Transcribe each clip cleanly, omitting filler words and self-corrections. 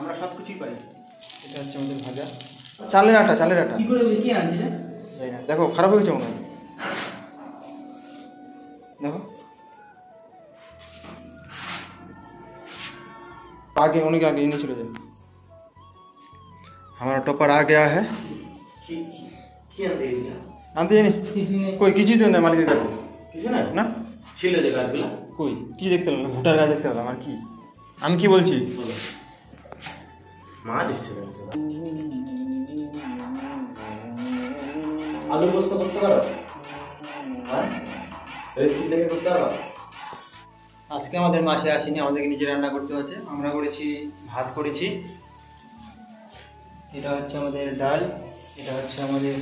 আমরা সব কিছুই পাই। এটা হচ্ছে আমাদের ভাজা চালের আটা। চালের আটা কি করে কি আনছি রে জানি না। দেখো খারাপ হয়ে গেছে মনে হয়। देखो आगे होने के आगे ही नहीं चले जाए। हमारा टॉपर आ गया है। आनते नहीं कोई किसी तो नहीं मालिक का किसी ना ना ছিল যে গাছগুলো কই কি দেখতে না ভুটার গাছ দেখতে হলো। আমার কি আমি কি বলছি মাছ এসেছে। আলু পোস্ত করতে পারো? হ্যাঁ রেসিপি দেখে করতে পারো? আজকে আমাদের মাসে আসেনি, আমাদেরকে নিজে রান্না করতে হচ্ছে। আমরা করেছি ভাত করেছি, এটা হচ্ছে আমাদের ডাল, এটা হচ্ছে আমাদের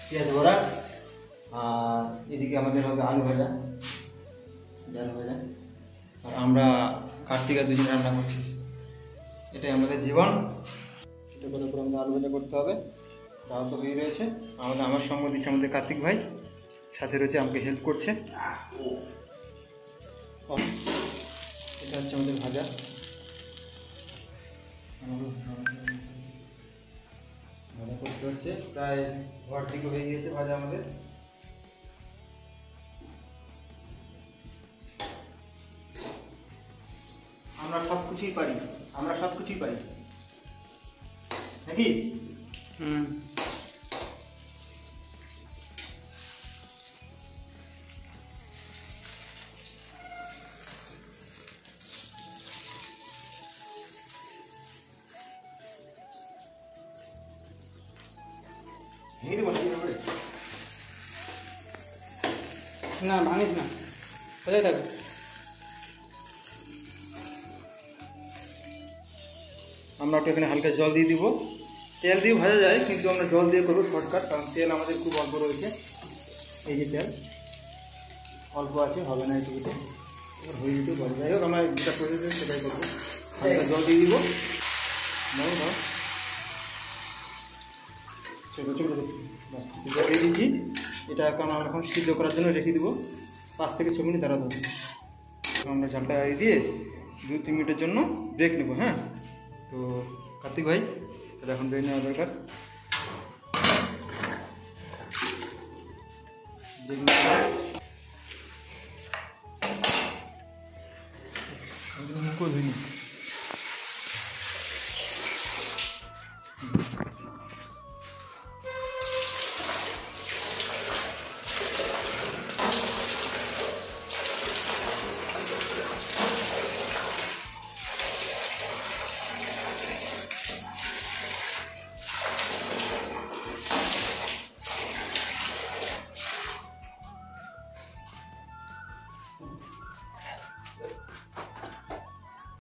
পেঁয়াজ বড়া, আর এদিকে আমাদের হবে আলু ভাজা ডাল ভাজা। আর আমরা কার্তিকা দুজন রান্না করছি। এটাই আমাদের জীবন। সেটা করে করে আমাদের আলু ভাজা করতে হবে। ডাল তো হয়ে রয়েছে। আমার সঙ্গে দিচ্ছে আমাদের কার্তিক ভাই, সাথে রয়েছে আমাকে হেল্প করছে। এটা হচ্ছে আমাদের ভাজা। ভাজা করতে হচ্ছে, প্রায় ঘর থেকে হয়ে গিয়েছে ভাজা আমাদের। আমরা সব কিছুই পারি, আমরা সব কিছুই পারি নাকি? না ভাঙিস না, কোথায় থাকবে। আমরা একটু এখানে হালকা জল দিয়ে দিব। তেল দিয়ে ভাজা যায়, কিন্তু আমরা জল দিয়ে করবো শর্টকাট, কারণ তেল আমাদের খুব অল্প রয়েছে। এই যে তেল অল্প আছে, হবে না এটুকুতে, হয়ে যেতে পারে। যাই হোক আমরা যেটা প্রয়োজন সেটাই করবো। হালকা জল দিয়ে দিব। জল দিয়ে দিচ্ছি। এটা কারণ আমরা এখন সিদ্ধ করার জন্য রেখে দিব 5 থেকে 6 মিনিট দাঁড়াতে হবে। আমরা ঝালটা দিয়ে 2-3 মিনিটের জন্য ব্রেক নেব। হ্যাঁ, তো কার্তিক ভাই তাহলে এখন ব্রেক নেওয়া দরকার। মুখও ধুইনি।